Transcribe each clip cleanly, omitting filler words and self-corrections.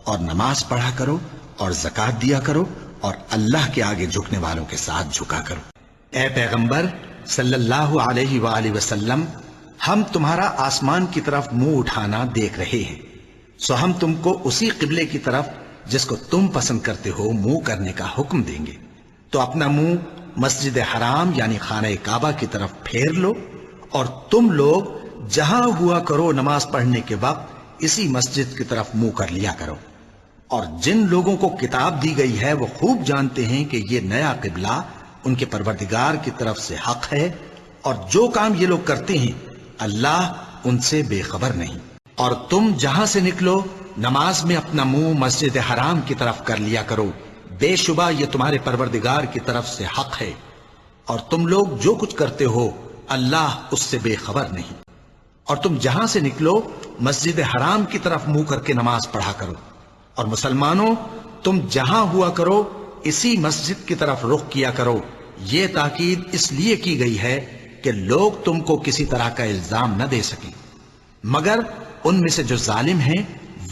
اور نماز پڑھا کرو اور زکات دیا کرو اور اللہ کے آگے جھکنے والوں کے ساتھ جھکا کرو۔ اے پیغمبر صلی اللہ علیہ وآلہ وسلم، ہم تمہارا آسمان کی طرف منہ اٹھانا دیکھ رہے ہیں، سو ہم تم کو اسی قبلے کی طرف جس کو تم پسند کرتے ہو منہ کرنے کا حکم دیں گے، تو اپنا منہ مسجد حرام یعنی خانہ کعبہ کی طرف پھیر لو، اور تم لوگ جہاں ہوا کرو نماز پڑھنے کے وقت اسی مسجد کی طرف منہ کر لیا کرو۔ اور جن لوگوں کو کتاب دی گئی ہے وہ خوب جانتے ہیں کہ یہ نیا قبلہ ان کے پروردگار کی طرف سے حق ہے، اور جو کام یہ لوگ کرتے ہیں اللہ ان سے بے خبر نہیں۔ اور تم جہاں سے نکلو نماز میں اپنا منہ مسجد حرام کی طرف کر لیا کرو، بے شبہ یہ تمہارے پروردگار کی طرف سے حق ہے، اور تم لوگ جو کچھ کرتے ہو اللہ اس سے بے خبر نہیں۔ اور تم جہاں سے نکلو مسجد حرام کی طرف منہ کر کے نماز پڑھا کرو، اور مسلمانوں تم جہاں ہوا کرو اسی مسجد کی طرف رخ کیا کرو۔ یہ تاکید اس لیے کی گئی ہے کہ لوگ تم کو کسی طرح کا الزام نہ دے سکیں، مگر ان میں سے جو ظالم ہیں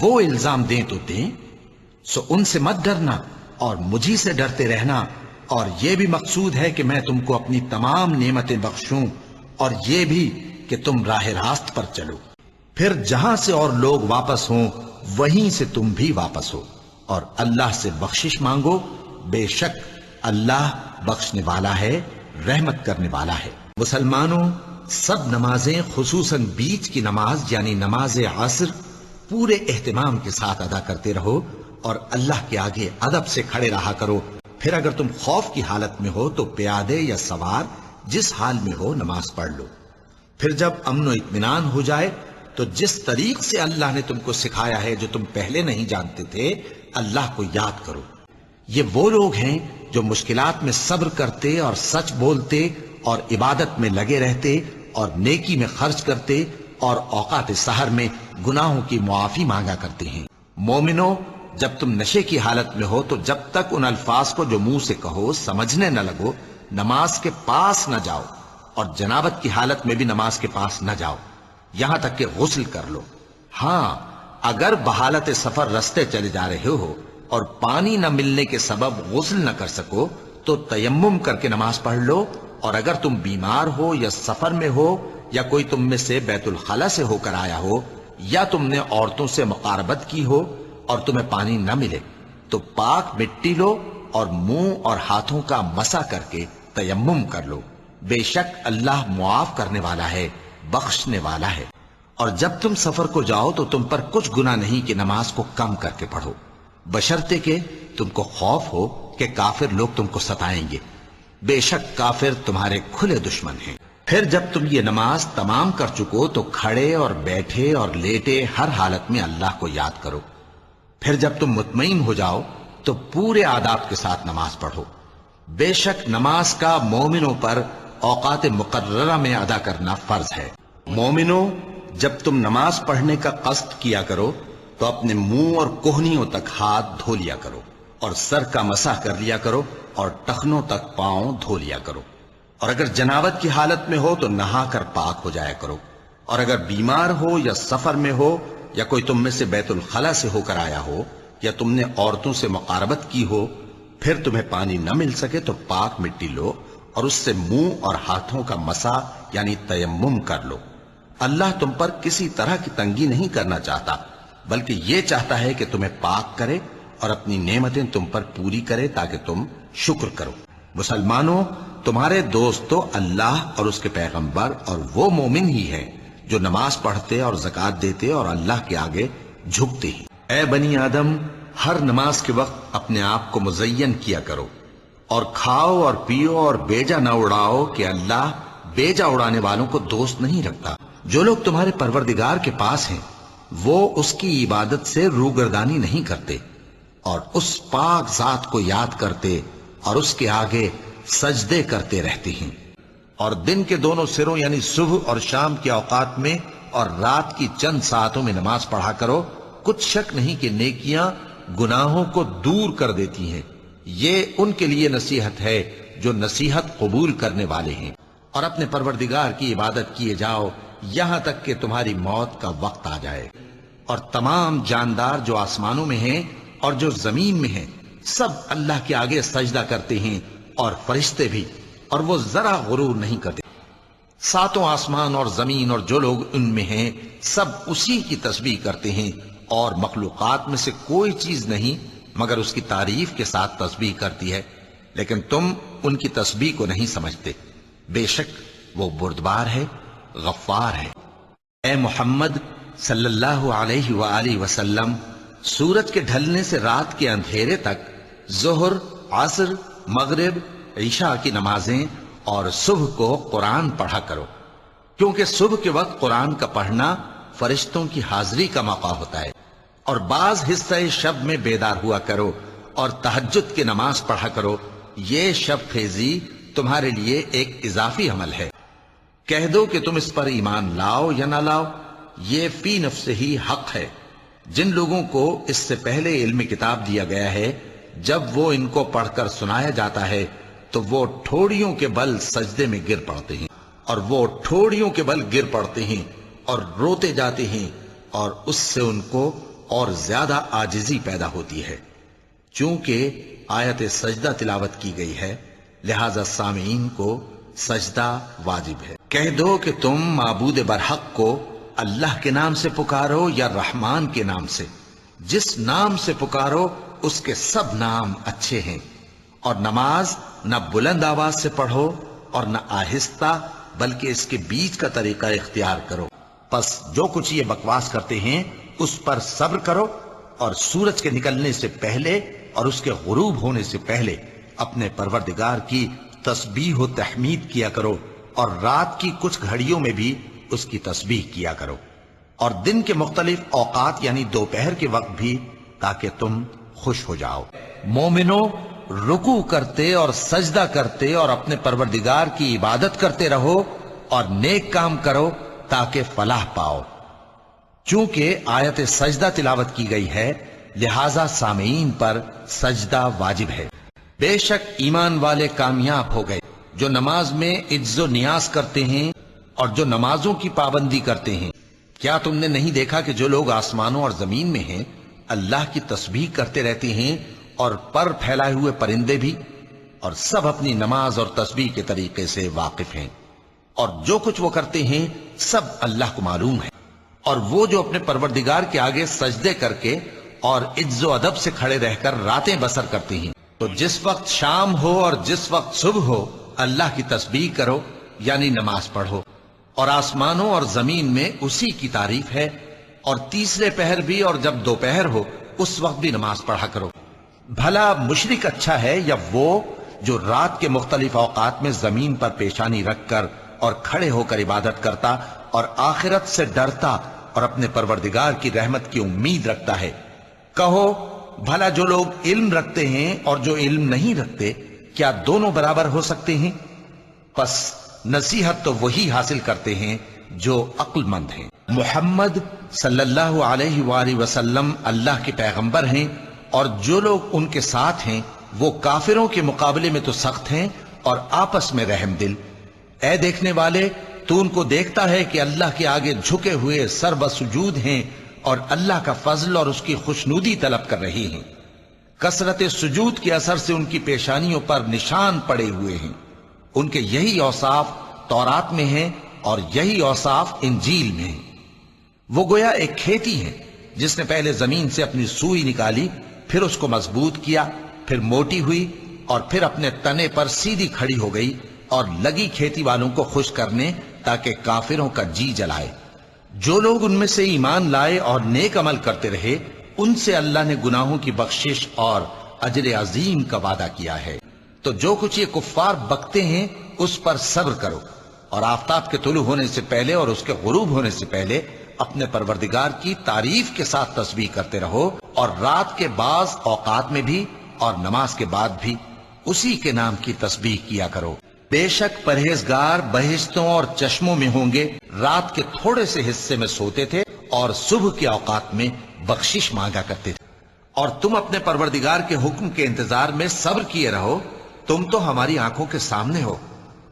وہ الزام دیں تو دیں، سو ان سے مت ڈرنا اور مجھی سے ڈرتے رہنا، اور یہ بھی مقصود ہے کہ میں تم کو اپنی تمام نعمتیں بخشوں، اور یہ بھی کہ تم راہ راست پر چلو، پھر جہاں سے اور لوگ واپس ہوں وہیں سے تم بھی واپس ہو، اور اللہ سے بخشش مانگو، بے شک اللہ بخشنے والا ہے، رحمت کرنے والا ہے۔ مسلمانوں سب نمازیں خصوصاً بیچ کی نماز یعنی نماز عصر پورے اہتمام کے ساتھ ادا کرتے رہو، اور اللہ کے آگے ادب سے کھڑے رہا کرو۔ پھر اگر تم خوف کی حالت میں ہو تو پیادے یا سوار جس حال میں ہو نماز پڑھ لو۔ پھر جب امن و اطمینان ہو جائے تو جس طریق سے اللہ نے تم کو سکھایا ہے جو تم پہلے نہیں جانتے تھے اللہ کو یاد کرو۔ یہ وہ لوگ ہیں جو مشکلات میں صبر کرتے اور سچ بولتے اور عبادت میں لگے رہتے اور نیکی میں خرچ کرتے اور اوقات سحر میں گناہوں کی معافی مانگا کرتے ہیں۔ مومنو جب تم نشے کی حالت میں ہو تو جب تک ان الفاظ کو جو منہ سے کہو سمجھنے نہ لگو نماز کے پاس نہ جاؤ، اور جنابت کی حالت میں بھی نماز کے پاس نہ جاؤ یہاں تک کہ غسل کر لو۔ ہاں اگر بحالت سفر رستے چلے جا رہے ہو اور پانی نہ ملنے کے سبب غسل نہ کر سکو تو تیمم کر کے نماز پڑھ لو، اور اگر تم بیمار ہو یا سفر میں ہو یا کوئی تم میں سے بیت الخلا سے ہو کر آیا ہو یا تم نے عورتوں سے مقاربت کی ہو اور تمہیں پانی نہ ملے تو پاک مٹی لو اور منہ اور ہاتھوں کا مسح کر کے تیمم کر لو، بے شک اللہ معاف کرنے والا ہے، بخشنے والا ہے۔ اور جب تم سفر کو جاؤ تو تم پر کچھ گناہ نہیں کہ نماز کو کم کر کے پڑھو، بشرطے کہ تم کو خوف ہو کہ کافر لوگ تم کو ستائیں گے، بے شک کافر تمہارے کھلے دشمن ہیں۔ پھر جب تم یہ نماز تمام کر چکو تو کھڑے اور بیٹھے اور لیٹے ہر حالت میں اللہ کو یاد کرو۔ پھر جب تم مطمئن ہو جاؤ تو پورے آداب کے ساتھ نماز پڑھو۔ بے شک نماز کا مومنوں پر اوقات مقررہ میں ادا کرنا فرض ہے۔ مومنوں جب تم نماز پڑھنے کا قصد کیا کرو تو اپنے منہ اور کوہنیوں تک ہاتھ دھو لیا کرو، اور سر کا مسح کر لیا کرو، اور ٹخنوں تک پاؤں دھو لیا کرو، اور اگر جنابت کی حالت میں ہو تو نہا کر پاک ہو جایا کرو، اور اگر بیمار ہو یا سفر میں ہو یا کوئی تم میں سے بیت الخلا سے ہو کر آیا ہو یا تم نے عورتوں سے مقاربت کی ہو پھر تمہیں پانی نہ مل سکے تو پاک مٹی لو اور اس سے منہ اور ہاتھوں کا مسح یعنی تیمم کر لو۔ اللہ تم پر کسی طرح کی تنگی نہیں کرنا چاہتا بلکہ یہ چاہتا ہے کہ تمہیں پاک کرے اور اپنی نعمتیں تم پر پوری کرے تاکہ تم شکر کرو۔ مسلمانوں تمہارے دوست تو اللہ اور اس کے پیغمبر اور وہ مومن ہی ہیں جو نماز پڑھتے اور زکات دیتے اور اللہ کے آگے جھکتے ہیں۔ اے بنی آدم ہر نماز کے وقت اپنے آپ کو مزین کیا کرو اور کھاؤ اور پیو اور بیجا نہ اڑاؤ کہ اللہ بیجا اڑانے والوں کو دوست نہیں رکھتا۔ جو لوگ تمہارے پروردگار کے پاس ہیں وہ اس کی عبادت سے روگردانی نہیں کرتے اور اس پاک ذات کو یاد کرتے اور اس کے آگے سجدے کرتے رہتے ہیں، اور دن کے دونوں سروں یعنی صبح اور شام کے اوقات میں اور رات کی چند ساعتوں میں نماز پڑھا کرو۔ کچھ شک نہیں کہ نیکیاں گناہوں کو دور کر دیتی ہیں۔ یہ ان کے لیے نصیحت ہے جو نصیحت قبول کرنے والے ہیں، اور اپنے پروردگار کی عبادت کیے جاؤ یہاں تک کہ تمہاری موت کا وقت آ جائے، اور تمام جاندار جو آسمانوں میں ہیں اور جو زمین میں ہیں سب اللہ کے آگے سجدہ کرتے ہیں، اور فرشتے بھی، اور وہ ذرا غرور نہیں کرتے۔ ساتوں آسمان اور زمین اور جو لوگ ان میں ہیں سب اسی کی تسبیح کرتے ہیں، اور مخلوقات میں سے کوئی چیز نہیں مگر اس کی تعریف کے ساتھ تسبیح کرتی ہے، لیکن تم ان کی تسبیح کو نہیں سمجھتے۔ بے شک وہ بردبار ہے، غفار ہے۔ اے محمد صلی اللہ علیہ وآلہ وسلم، سورج کے ڈھلنے سے رات کے اندھیرے تک ظہر، عصر، مغرب، عشاء کی نمازیں اور صبح کو قرآن پڑھا کرو، کیونکہ صبح کے وقت قرآن کا پڑھنا فرشتوں کی حاضری کا موقع ہوتا ہے۔ اور بعض حصہ شب میں بیدار ہوا کرو اور تہجد کی نماز پڑھا کرو، یہ شب خیزی تمہارے لیے ایک اضافی عمل ہے۔ کہہ دو کہ تم اس پر ایمان لاؤ یا نہ لاؤ، یہ فی نفس ہی حق ہے۔ جن لوگوں کو اس سے پہلے علم کتاب دیا گیا ہے، جب وہ ان کو پڑھ کر سنایا جاتا ہے تو وہ ٹھوڑیوں کے بل سجدے میں گر پڑتے ہیں، اور وہ ٹھوڑیوں کے بل گر پڑتے ہیں اور روتے جاتے ہیں، اور اس سے ان کو اور زیادہ عاجزی پیدا ہوتی ہے۔ چونکہ آیت سجدہ تلاوت کی گئی ہے لہذا سامعین کو سجدہ واجب ہے۔ کہہ دو کہ تم معبود برحق کو اللہ کے نام سے پکارو یا رحمان کے نام سے، جس نام سے پکارو اس کے سب نام اچھے ہیں، اور نماز نہ بلند آواز سے پڑھو اور نہ آہستہ، بلکہ اس کے بیچ کا طریقہ اختیار کرو۔ پس جو کچھ یہ بکواس کرتے ہیں اس پر صبر کرو، اور سورج کے نکلنے سے پہلے اور اس کے غروب ہونے سے پہلے اپنے پروردگار کی تسبیح و تحمید کیا کرو، اور رات کی کچھ گھڑیوں میں بھی اس کی تسبیح کیا کرو، اور دن کے مختلف اوقات یعنی دوپہر کے وقت بھی، تاکہ تم خوش ہو جاؤ۔ مومنو، رکوع کرتے اور سجدہ کرتے اور اپنے پروردگار کی عبادت کرتے رہو اور نیک کام کرو تاکہ فلاح پاؤ۔ چونکہ آیت سجدہ تلاوت کی گئی ہے لہذا سامعین پر سجدہ واجب ہے۔ بے شک ایمان والے کامیاب ہو گئے جو نماز میں عجز و نیاز کرتے ہیں اور جو نمازوں کی پابندی کرتے ہیں۔ کیا تم نے نہیں دیکھا کہ جو لوگ آسمانوں اور زمین میں ہیں اللہ کی تسبیح کرتے رہتے ہیں، اور پر پھیلائے ہوئے پرندے بھی، اور سب اپنی نماز اور تسبیح کے طریقے سے واقف ہیں، اور جو کچھ وہ کرتے ہیں سب اللہ کو معلوم ہے۔ اور وہ جو اپنے پروردگار کے آگے سجدے کر کے اور عز و ادب سے کھڑے رہ کر راتیں بسر کرتے ہیں، تو جس وقت شام ہو اور جس وقت صبح ہو اللہ کی تسبیح کرو یعنی نماز پڑھو، اور آسمانوں اور زمین میں اسی کی تعریف ہے، اور تیسرے پہر بھی اور جب دوپہر ہو اس وقت بھی نماز پڑھا کرو۔ بھلا مشرک اچھا ہے یا وہ جو رات کے مختلف اوقات میں زمین پر پیشانی رکھ کر اور کھڑے ہو کر عبادت کرتا اور آخرت سے ڈرتا اور اپنے پروردگار کی رحمت کی امید رکھتا ہے؟ کہو بھلا جو لوگ علم رکھتے ہیں اور جو علم نہیں رکھتے کیا دونوں برابر ہو سکتے ہیں؟ پس نصیحت تو وہی حاصل کرتے ہیں جو عقل مند ہیں۔ محمد صلی اللہ علیہ وآلہ وسلم اللہ کے پیغمبر ہیں، اور جو لوگ ان کے ساتھ ہیں وہ کافروں کے مقابلے میں تو سخت ہیں اور آپس میں رحم دل۔ اے دیکھنے والے، تو ان کو دیکھتا ہے کہ اللہ کے آگے جھکے ہوئے سر بسجود ہیں اور اللہ کا فضل اور اس کی خوشنودی طلب کر رہے ہیں۔ کثرت سجود کے اثر سے ان کی پیشانیوں پر نشان پڑے ہوئے ہیں۔ ان کے یہی اوصاف تورات میں ہیں اور یہی اوصاف انجیل میں ہیں۔ وہ گویا ایک کھیتی ہے جس نے پہلے زمین سے اپنی سوئی نکالی، پھر اس کو مضبوط کیا، پھر موٹی ہوئی، اور پھر اپنے تنے پر سیدھی کھڑی ہو گئی، اور لگی کھیتی والوں کو خوش کرنے تاکہ کافروں کا جی جلائے۔ جو لوگ ان میں سے ایمان لائے اور نیک عمل کرتے رہے ان سے اللہ نے گناہوں کی بخشش اور اجر عظیم کا وعدہ کیا ہے۔ تو جو کچھ یہ کفار بکتے ہیں اس پر صبر کرو، اور آفتاب کے طلوع ہونے سے پہلے اور اس کے غروب ہونے سے پہلے اپنے پروردگار کی تعریف کے ساتھ تسبیح کرتے رہو، اور رات کے بعض اوقات میں بھی اور نماز کے بعد بھی اسی کے نام کی تسبیح کیا کرو۔ بے شک پرہیزگار بہشتوں اور چشموں میں ہوں گے، رات کے تھوڑے سے حصے میں سوتے تھے اور صبح کے اوقات میں بخشش مانگا کرتے تھے۔ اور تم اپنے پروردگار کے حکم کے انتظار میں صبر کیے رہو، تم تو ہماری آنکھوں کے سامنے ہو،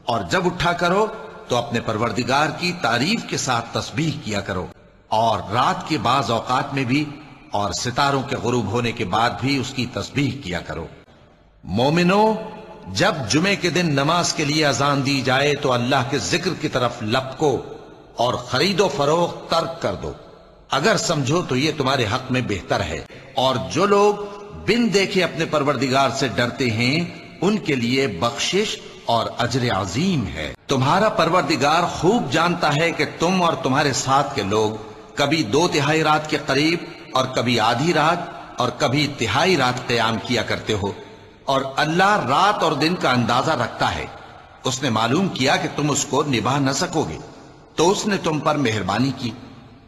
اور جب اٹھا کرو تو اپنے پروردگار کی تعریف کے ساتھ تسبیح کیا کرو، اور رات کے بعض اوقات میں بھی اور ستاروں کے غروب ہونے کے بعد بھی اس کی تسبیح کیا کرو۔ مومنو، جب جمعے کے دن نماز کے لیے اذان دی جائے تو اللہ کے ذکر کی طرف لپکو اور خرید و فروخت ترک کر دو، اگر سمجھو تو یہ تمہارے حق میں بہتر ہے۔ اور جو لوگ بن دیکھے اپنے پروردگار سے ڈرتے ہیں ان کے لیے بخشش اور اجر عظیم ہے۔ تمہارا پروردگار خوب جانتا ہے کہ تم اور تمہارے ساتھ کے لوگ کبھی 2/3 رات کے قریب اور کبھی آدھی رات اور کبھی تہائی رات قیام کیا کرتے ہو، اور اللہ رات اور دن کا اندازہ رکھتا ہے۔ اس نے معلوم کیا کہ تم اس کو نبھا نہ سکو گے تو اس نے تم پر مہربانی کی،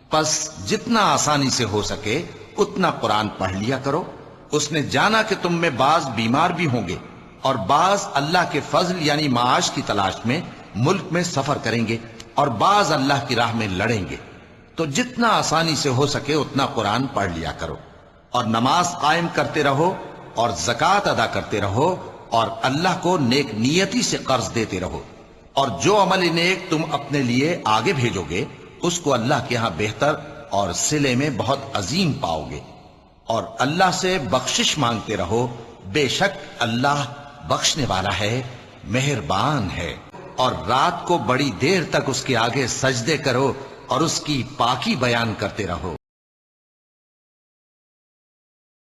پس جتنا آسانی سے ہو سکے اتنا قرآن پڑھ لیا کرو۔ اس نے جانا کہ تم میں بعض بیمار بھی ہوں گے اور بعض اللہ کے فضل یعنی معاش کی تلاش میں ملک میں سفر کریں گے اور بعض اللہ کی راہ میں لڑیں گے، تو جتنا آسانی سے ہو سکے اتنا قرآن پڑھ لیا کرو، اور نماز قائم کرتے رہو اور زکوٰۃ ادا کرتے رہو اور اللہ کو نیک نیتی سے قرض دیتے رہو، اور جو عمل نیک تم اپنے لیے آگے بھیجو گے اس کو اللہ کے ہاں بہتر اور صلے میں بہت عظیم پاؤ گے۔ اور اللہ سے بخشش مانگتے رہو، بے شک اللہ بخشنے والا ہے، مہربان ہے۔ اور رات کو بڑی دیر تک اس کے آگے سجدے کرو اور اس کی پاکی بیان کرتے رہو۔